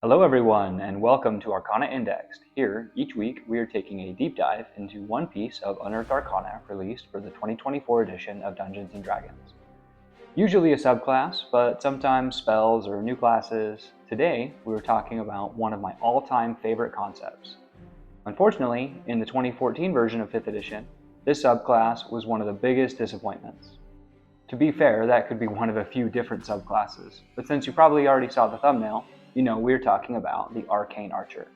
Hello everyone, and welcome to Arcana Indexed. Here, each week, we are taking a deep dive into one piece of Unearthed Arcana released for the 2024 edition of Dungeons & Dragons. Usually a subclass, but sometimes spells or new classes. Today, we are talking about one of my all-time favorite concepts. Unfortunately, in the 2014 version of 5th edition, this subclass was one of the biggest disappointments. To be fair, that could be one of a few different subclasses, but since you probably already saw the thumbnail, you know we're talking about the Arcane Archer.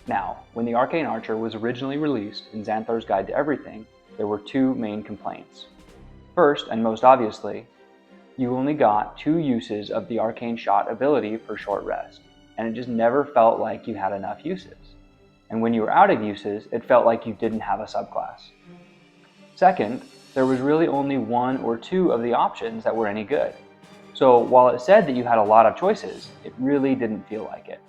Now, when the Arcane Archer was originally released in Xanthar's Guide to Everything, there were two main complaints. First, and most obviously, you only got 2 uses of the Arcane Shot ability per short rest, and it just never felt like you had enough uses. And when you were out of uses, it felt like you didn't have a subclass. Second, there was really only 1 or 2 of the options that were any good. So while it said that you had a lot of choices, it really didn't feel like it.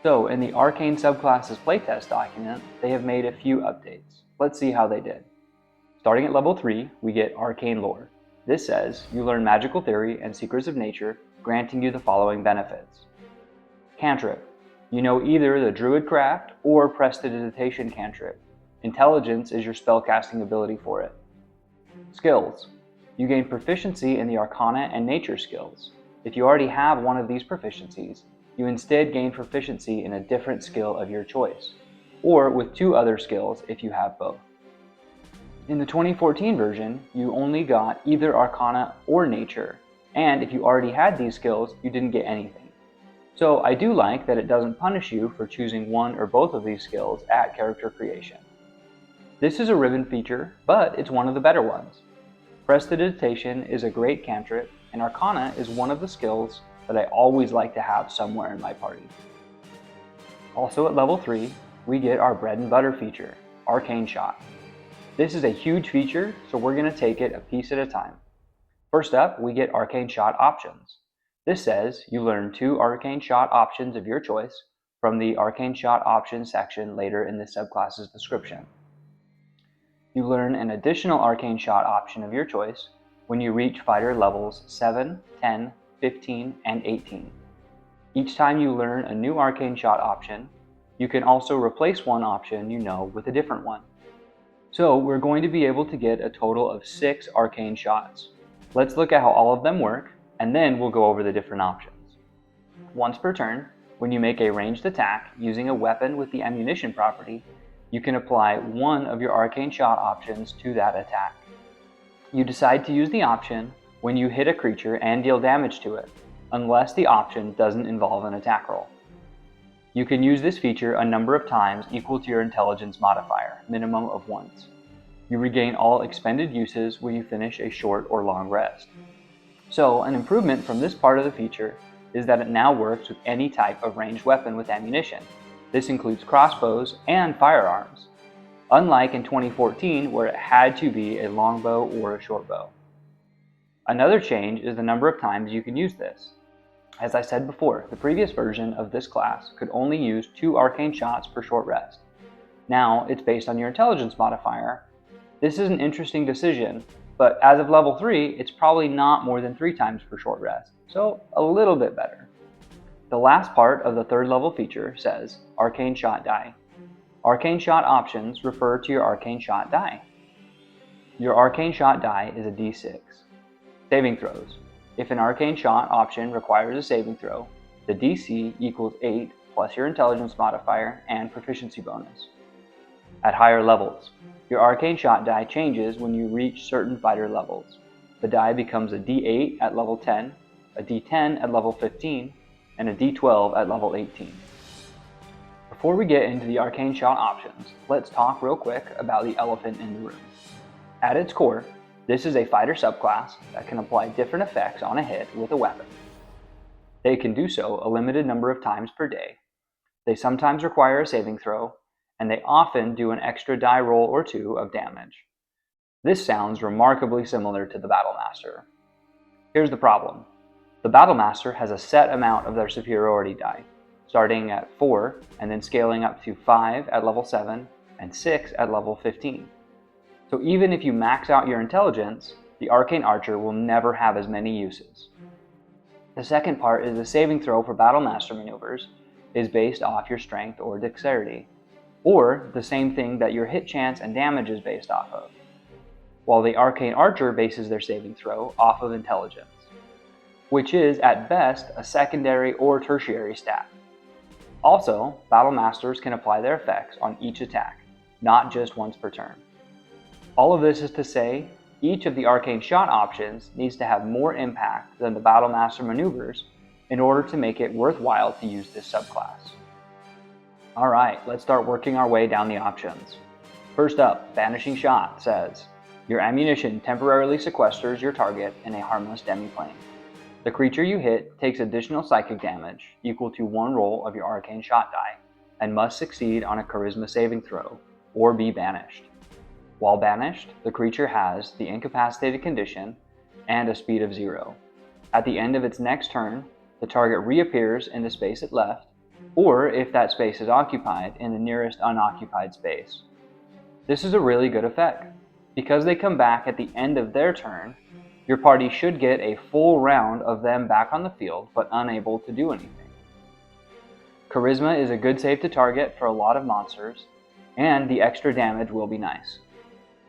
So in the Arcane Subclasses playtest document, they have made a few updates. Let's see how they did. Starting at level 3, we get Arcane Lore. This says you learn magical theory and secrets of nature, granting you the following benefits. Cantrip. You know either the Druid Craft or Prestidigitation cantrip. Intelligence is your spellcasting ability for it. Skills. You gain proficiency in the Arcana and Nature skills. If you already have one of these proficiencies, you instead gain proficiency in a different skill of your choice, or with 2 other skills if you have both. In the 2014 version, you only got either Arcana or Nature, and if you already had these skills, you didn't get anything. So I do like that it doesn't punish you for choosing one or both of these skills at character creation. This is a ribbon feature, but it's one of the better ones. Prestidigitation is a great cantrip, and Arcana is one of the skills that I always like to have somewhere in my party. Also at level 3, we get our bread and butter feature, Arcane Shot. This is a huge feature, so we're going to take it a piece at a time. First up, we get Arcane Shot Options. This says you learn 2 Arcane Shot options of your choice from the Arcane Shot Options section later in the subclass's description. You learn an additional Arcane Shot option of your choice when you reach fighter levels 7, 10, 15, and 18. Each time you learn a new Arcane Shot option, you can also replace one option you know with a different one. So we're going to be able to get a total of 6 Arcane Shots. Let's look at how all of them work, and then we'll go over the different options. Once per turn, when you make a ranged attack using a weapon with the ammunition property, you can apply one of your Arcane Shot options to that attack. You decide to use the option when you hit a creature and deal damage to it, unless the option doesn't involve an attack roll. You can use this feature a number of times equal to your intelligence modifier, minimum of once. You regain all expended uses when you finish a short or long rest. So an improvement from this part of the feature is that it now works with any type of ranged weapon with ammunition. This includes crossbows and firearms, unlike in 2014 where it had to be a longbow or a shortbow. Another change is the number of times you can use this. As I said before, the previous version of this class could only use 2 Arcane Shots per short rest. Now it's based on your intelligence modifier. This is an interesting decision, but as of level 3, it's probably not more than 3 times per short rest, so a little bit better. The last part of the 3rd level feature says Arcane Shot Die. Arcane Shot options refer to your Arcane Shot die. Your Arcane Shot die is a d6. Saving throws. If an Arcane Shot option requires a saving throw, the DC equals 8 plus your intelligence modifier and proficiency bonus. At higher levels, your Arcane Shot die changes when you reach certain fighter levels. The die becomes a d8 at level 10, a d10 at level 15, and a d12 at level 18. Before we get into the Arcane Shot options, let's talk real quick about the elephant in the room. At its core, this is a fighter subclass that can apply different effects on a hit with a weapon. They can do so a limited number of times per day. They sometimes require a saving throw, and they often do an extra die roll or 2 of damage. This sounds remarkably similar to the Battlemaster. Here's the problem. The Battlemaster has a set amount of their superiority die, starting at 4 and then scaling up to 5 at level 7 and 6 at level 15. So even if you max out your intelligence, the Arcane Archer will never have as many uses. The second part is the saving throw for Battle Master maneuvers is based off your strength or dexterity, or the same thing that your hit chance and damage is based off of, while the Arcane Archer bases their saving throw off of intelligence, which is at best a secondary or tertiary stat. Also, Battle Masters can apply their effects on each attack, not just once per turn. All of this is to say, each of the Arcane Shot options needs to have more impact than the Battle Master maneuvers in order to make it worthwhile to use this subclass. Alright, let's start working our way down the options. First up, Vanishing Shot says, your ammunition temporarily sequesters your target in a harmless demiplane. The creature you hit takes additional psychic damage equal to one roll of your Arcane Shot die and must succeed on a Charisma saving throw or be banished. While banished, the creature has the incapacitated condition and a speed of 0. At the end of its next turn, the target reappears in the space it left, or if that space is occupied, in the nearest unoccupied space. This is a really good effect. Because they come back at the end of their turn, your party should get a full round of them back on the field, but unable to do anything. Charisma is a good save to target for a lot of monsters, and the extra damage will be nice.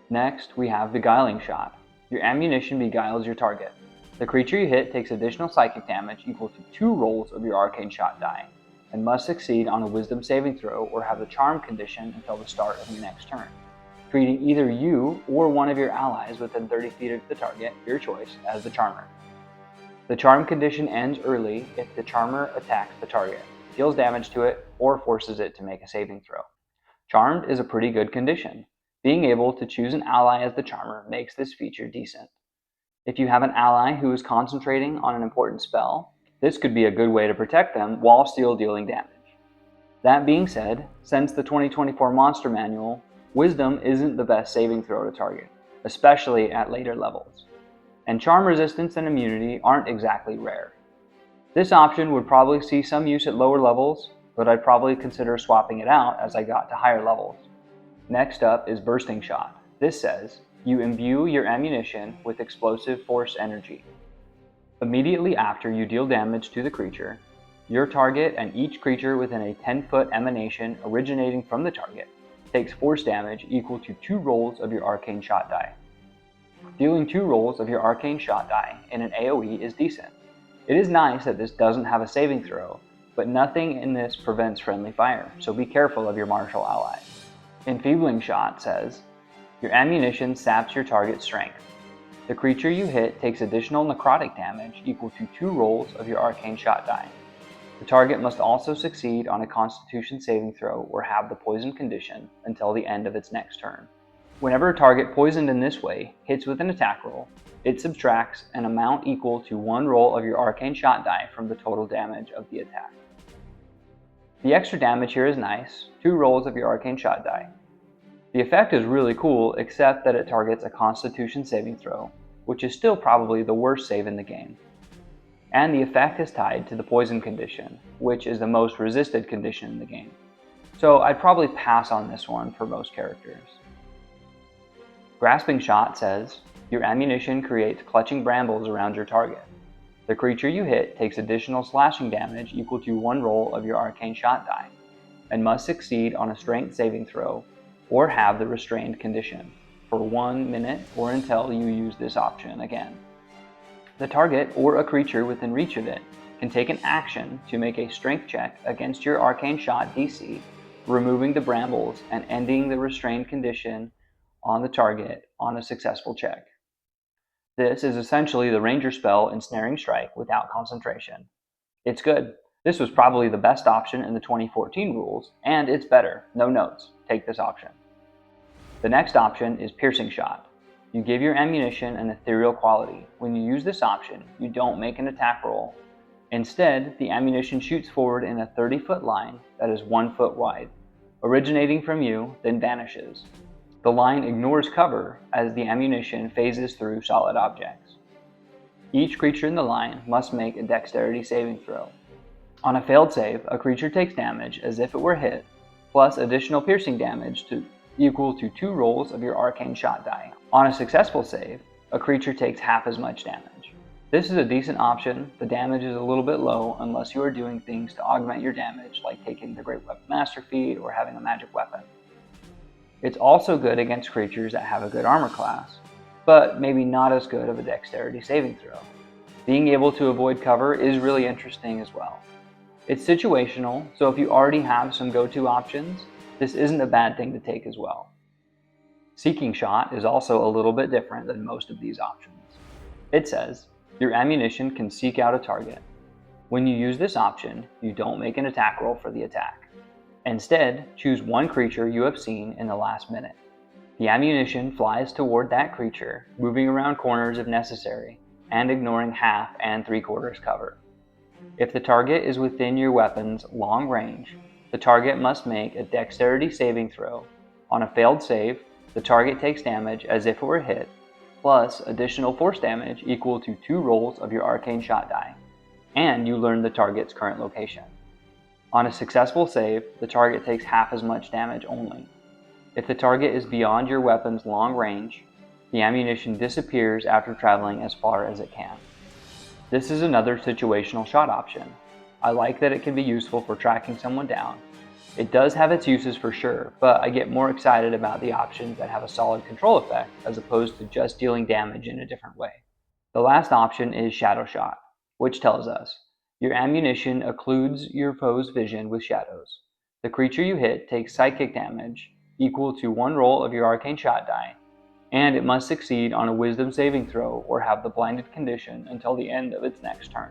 Next, we have Beguiling Shot. Your ammunition beguiles your target. The creature you hit takes additional psychic damage equal to 2 rolls of your Arcane Shot die, and must succeed on a Wisdom saving throw or have the Charm condition until the start of your next turn, treating either you or one of your allies within 30 feet of the target, your choice, as the Charmer. The Charm condition ends early if the Charmer attacks the target, deals damage to it, or forces it to make a saving throw. Charmed is a pretty good condition. Being able to choose an ally as the Charmer makes this feature decent. If you have an ally who is concentrating on an important spell, this could be a good way to protect them while still dealing damage. That being said, since the 2024 Monster Manual, Wisdom isn't the best saving throw to target, especially at later levels, and Charm resistance and immunity aren't exactly rare. This option would probably see some use at lower levels, but I'd probably consider swapping it out as I got to higher levels. Next up is Bursting Shot. This says, you imbue your ammunition with explosive force energy. Immediately after you deal damage to the creature, your target and each creature within a 10-foot emanation originating from the target takes force damage equal to 2 rolls of your Arcane Shot die. Dealing 2 rolls of your Arcane Shot die in an AoE is decent. It is nice that this doesn't have a saving throw, but nothing in this prevents friendly fire, so be careful of your martial allies. Enfeebling Shot says, your ammunition saps your target's strength. The creature you hit takes additional necrotic damage equal to 2 rolls of your Arcane Shot die. The target must also succeed on a Constitution saving throw or have the poison condition until the end of its next turn. Whenever a target poisoned in this way hits with an attack roll, it subtracts an amount equal to 1 roll of your Arcane Shot die from the total damage of the attack. The extra damage here is nice, 2 rolls of your Arcane Shot die. The effect is really cool, except that it targets a Constitution saving throw, which is still probably the worst save in the game. And the effect is tied to the poison condition, which is the most resisted condition in the game. So I'd probably pass on this one for most characters. Grasping Shot says, your ammunition creates clutching brambles around your target. The creature you hit takes additional slashing damage equal to 1 roll of your Arcane Shot die, and must succeed on a strength saving throw or have the restrained condition for 1 minute or until you use this option again. The target or a creature within reach of it can take an action to make a strength check against your Arcane Shot DC, removing the brambles and ending the restrained condition on the target on a successful check. This is essentially the Ranger spell Ensnaring Strike without concentration. It's good. This was probably the best option in the 2014 rules, and it's better. No notes. Take this option. The next option is Piercing Shot. You give your ammunition an ethereal quality. When you use this option, you don't make an attack roll. Instead, the ammunition shoots forward in a 30-foot line that is 1 foot wide, originating from you, then vanishes. The line ignores cover as the ammunition phases through solid objects. Each creature in the line must make a dexterity saving throw. On a failed save, a creature takes damage as if it were hit, plus additional piercing damage equal to 2 rolls of your Arcane Shot die. On a successful save, a creature takes half as much damage. This is a decent option. The damage is a little bit low unless you are doing things to augment your damage, like taking the Great Weapon Master feat or having a magic weapon. It's also good against creatures that have a good armor class, but maybe not as good of a dexterity saving throw. Being able to avoid cover is really interesting as well. It's situational, so if you already have some go-to options, this isn't a bad thing to take as well. Seeking Shot is also a little bit different than most of these options. It says, your ammunition can seek out a target. When you use this option, you don't make an attack roll for the attack. Instead, choose one creature you have seen in the last minute. The ammunition flies toward that creature, moving around corners if necessary, and ignoring half and 3/4 cover. If the target is within your weapon's long range, the target must make a dexterity saving throw. On a failed save, the target takes damage as if it were hit, plus additional force damage equal to 2 rolls of your Arcane Shot die, and you learn the target's current location. On a successful save, the target takes half as much damage only. If the target is beyond your weapon's long range, the ammunition disappears after traveling as far as it can. This is another situational shot option. I like that it can be useful for tracking someone down. It does have its uses for sure, but I get more excited about the options that have a solid control effect as opposed to just dealing damage in a different way. The last option is Shadow Shot, which tells us, your ammunition occludes your foe's vision with shadows. The creature you hit takes psychic damage equal to 1 roll of your Arcane Shot die, and it must succeed on a Wisdom saving throw or have the blinded condition until the end of its next turn.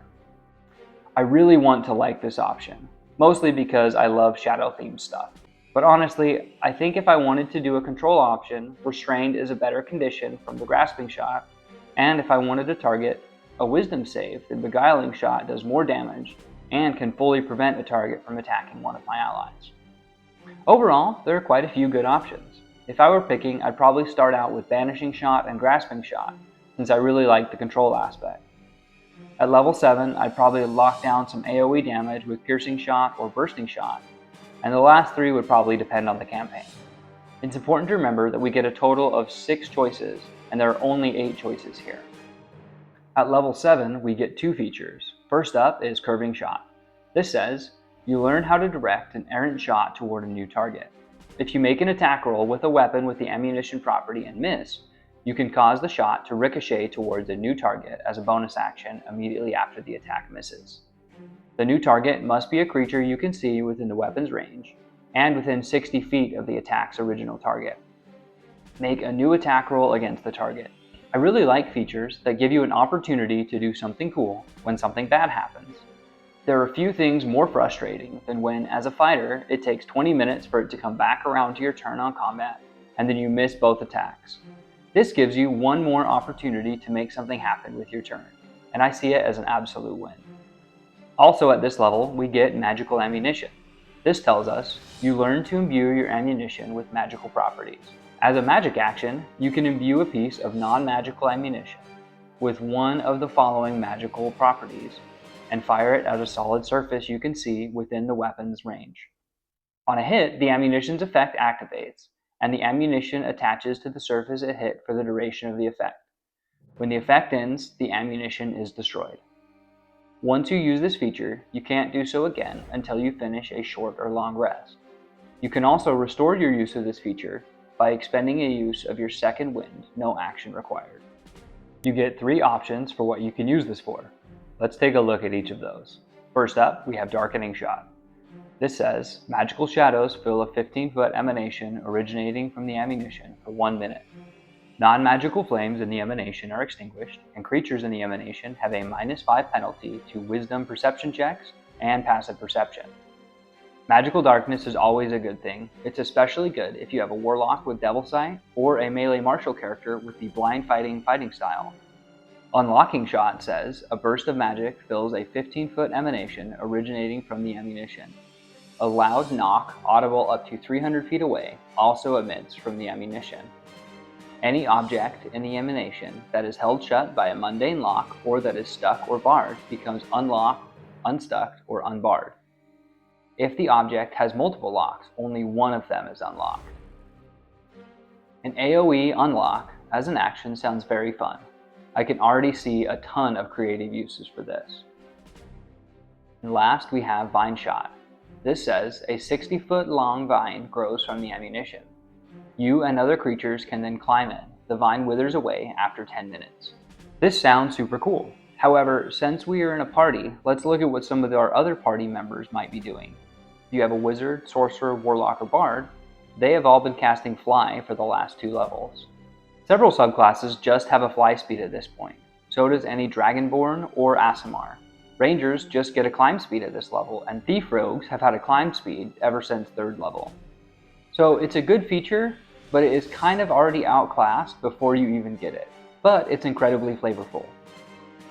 I really want to like this option, mostly because I love shadow-themed stuff. But honestly, I think if I wanted to do a control option, Restrained is a better condition from the Grasping Shot, and if I wanted to target a Wisdom save, the Beguiling Shot does more damage and can fully prevent a target from attacking one of my allies. Overall, there are quite a few good options. If I were picking, I'd probably start out with Banishing Shot and Grasping Shot, since I really like the control aspect. At level 7, I'd probably lock down some AoE damage with Piercing Shot or Bursting Shot, and the last 3 would probably depend on the campaign. It's important to remember that we get a total of 6 choices, and there are only 8 choices here. At level 7, we get 2 features. First up is Curving Shot. This says, you learn how to direct an errant shot toward a new target. If you make an attack roll with a weapon with the ammunition property and miss, you can cause the shot to ricochet towards a new target as a bonus action immediately after the attack misses. The new target must be a creature you can see within the weapon's range, and within 60 feet of the attack's original target. Make a new attack roll against the target. I really like features that give you an opportunity to do something cool when something bad happens. There are few things more frustrating than when, as a fighter, it takes 20 minutes for it to come back around to your turn on combat, and then you miss both attacks. This gives you one more opportunity to make something happen with your turn, and I see it as an absolute win. Also at this level, we get Magical Ammunition. This tells us, you learn to imbue your ammunition with magical properties. As a magic action, you can imbue a piece of non-magical ammunition with one of the following magical properties, and fire it at a solid surface you can see within the weapon's range. On a hit, the ammunition's effect activates, and the ammunition attaches to the surface it hit for the duration of the effect. When the effect ends, the ammunition is destroyed. Once you use this feature, you can't do so again until you finish a short or long rest. You can also restore your use of this feature by expending a use of your second wind, no action required. You get 3 options for what you can use this for. Let's take a look at each of those. First up, we have Darkening Shot. This says, magical shadows fill a 15-foot emanation originating from the ammunition for 1 minute. Non-magical flames in the emanation are extinguished, and creatures in the emanation have a -5 penalty to Wisdom perception checks and passive perception. Magical darkness is always a good thing. It's especially good if you have a warlock with Devil Sight or a melee martial character with the blind fighting style. Unlocking Shot says, a burst of magic fills a 15-foot emanation originating from the ammunition. A loud knock, audible up to 300 feet away, also emits from the ammunition. Any object in the emanation that is held shut by a mundane lock or that is stuck or barred becomes unlocked, unstuck, or unbarred. If the object has multiple locks, only one of them is unlocked. An AoE unlock as an action sounds very fun. I can already see a ton of creative uses for this. And last, we have Vine Shot. This says a 60-foot long vine grows from the ammunition. You and other creatures can then climb in. The vine withers away after 10 minutes. This sounds super cool. However, since we are in a party, let's look at what some of our other party members might be doing. If you have a wizard, sorcerer, warlock, or bard, they have all been casting fly for the last 2 levels. Several subclasses just have a fly speed at this point. So does any dragonborn or Aasimar. Rangers just get a climb speed at this level, and thief rogues have had a climb speed ever since 3rd level. So it's a good feature, but it is kind of already outclassed before you even get it. But it's incredibly flavorful.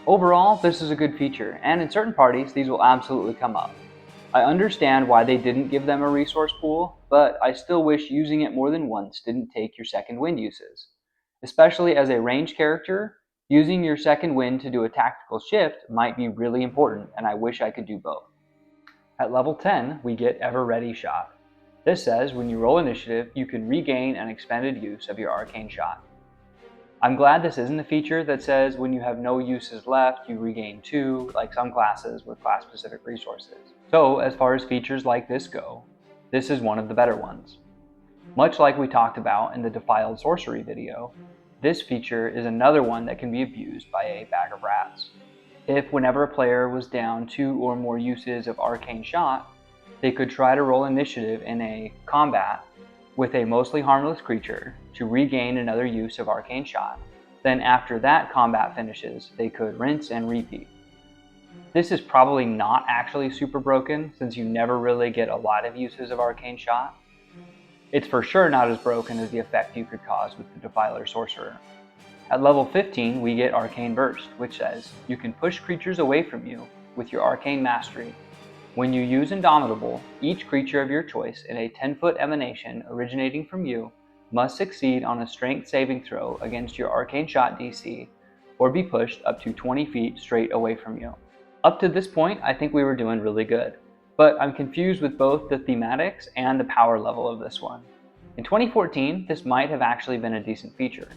Overall, this is a good feature, and in certain parties, these will absolutely come up. I understand why they didn't give them a resource pool, but I still wish using it more than once didn't take your second wind uses. Especially as a ranged character, using your second wind to do a tactical shift might be really important, and I wish I could do both. At level 10, we get Ever Ready Shot. This says when you roll initiative, you can regain an expended use of your Arcane Shot. I'm glad this isn't a feature that says when you have no uses left, you regain 2, like some classes with class-specific resources. So as far as features like this go, this is one of the better ones. Much like we talked about in the Defiled Sorcery video, this feature is another one that can be abused by a bag of rats. If whenever a player was down 2 or more uses of Arcane Shot, they could try to roll initiative in a combat with a mostly harmless creature to regain another use of Arcane Shot. Then after that combat finishes, they could rinse and repeat. This is probably not actually super broken since you never really get a lot of uses of Arcane Shot. It's for sure not as broken as the effect you could cause with the Defiler Sorcerer. At level 15, we get Arcane Burst, which says you can push creatures away from you with your Arcane Mastery. When you use Indomitable, each creature of your choice in a 10-foot emanation originating from you must succeed on a strength saving throw against your Arcane Shot DC, or be pushed up to 20 feet straight away from you. Up to this point, I think we were doing really good, but I'm confused with both the thematics and the power level of this one. In 2014, this might have actually been a decent feature.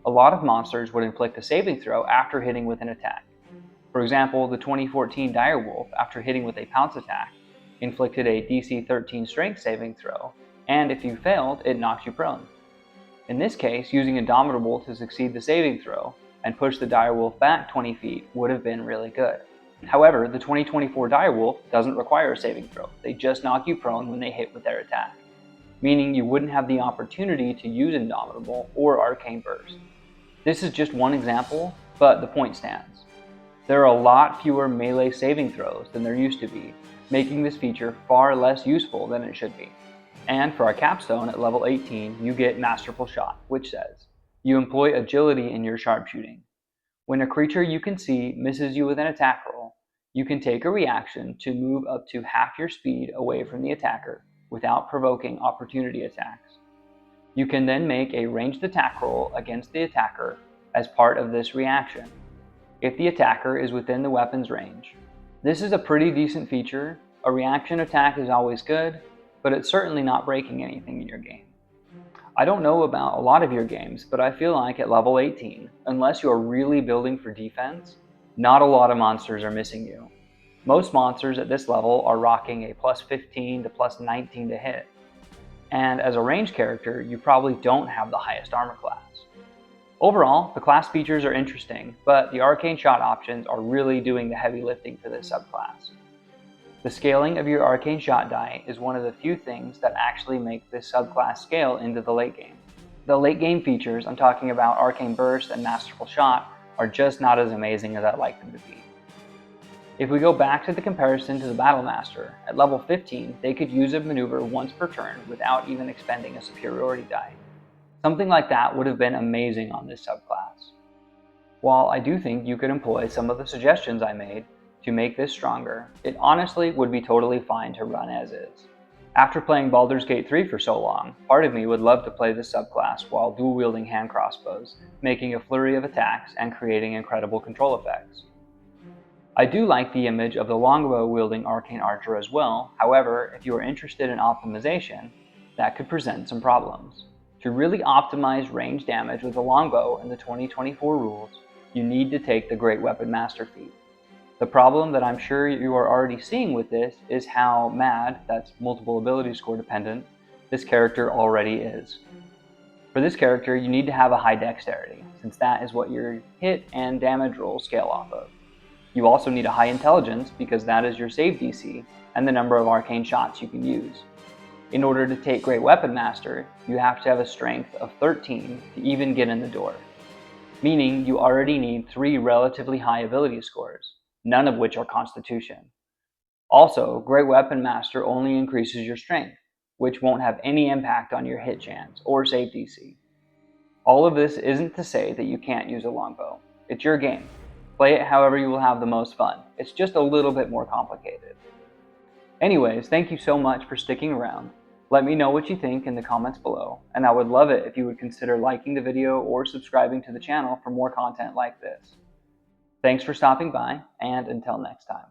A lot of monsters would inflict a saving throw after hitting with an attack. For example, the 2014 Direwolf, after hitting with a pounce attack, inflicted a DC 13 strength saving throw, and if you failed, it knocked you prone. In this case, using Indomitable to succeed the saving throw and push the Direwolf back 20 feet would have been really good. However, the 2024 Direwolf doesn't require a saving throw, they just knock you prone when they hit with their attack, meaning you wouldn't have the opportunity to use Indomitable or Arcane Burst. This is just one example, but the point stands. There are a lot fewer melee saving throws than there used to be, making this feature far less useful than it should be. And for our capstone at level 18, you get Masterful Shot, which says, you employ agility in your sharpshooting. When a creature you can see misses you with an attack roll, you can take a reaction to move up to half your speed away from the attacker without provoking opportunity attacks. You can then make a ranged attack roll against the attacker as part of this reaction, if the attacker is within the weapon's range. This is a pretty decent feature. A reaction attack is always good, but it's certainly not breaking anything in your game. I don't know about a lot of your games, but I feel like at level 18, unless you are really building for defense, not a lot of monsters are missing you. Most monsters at this level are rocking a plus 15 to plus 19 to hit. And as a ranged character, you probably don't have the highest armor class. Overall, the class features are interesting, but the Arcane Shot Options are really doing the heavy lifting for this subclass. The scaling of your Arcane Shot die is one of the few things that actually make this subclass scale into the late game. The late game features, I'm talking about Arcane Burst and Masterful Shot, are just not as amazing as I'd like them to be. If we go back to the comparison to the Battle Master, at level 15, they could use a maneuver once per turn without even expending a superiority die. Something like that would have been amazing on this subclass. While I do think you could employ some of the suggestions I made to make this stronger, it honestly would be totally fine to run as is. After playing Baldur's Gate 3 for so long, part of me would love to play this subclass while dual-wielding hand crossbows, making a flurry of attacks and creating incredible control effects. I do like the image of the longbow-wielding Arcane Archer as well. However, if you are interested in optimization, that could present some problems. To really optimize range damage with a longbow in the 2024 rules, you need to take the Great Weapon Master feat. The problem that I'm sure you are already seeing with this is how mad, that's multiple ability score dependent, this character already is. For this character, you need to have a high dexterity, since that is what your hit and damage rolls scale off of. You also need a high intelligence because that is your save DC and the number of arcane shots you can use. In order to take Great Weapon Master, you have to have a strength of 13 to even get in the door, meaning you already need 3 relatively high ability scores, none of which are Constitution. Also, Great Weapon Master only increases your strength, which won't have any impact on your hit chance or save DC. All of this isn't to say that you can't use a longbow. It's your game. Play it however you will have the most fun. It's just a little bit more complicated. Anyways, thank you so much for sticking around. Let me know what you think in the comments below, and I would love it if you would consider liking the video or subscribing to the channel for more content like this. Thanks for stopping by, and until next time.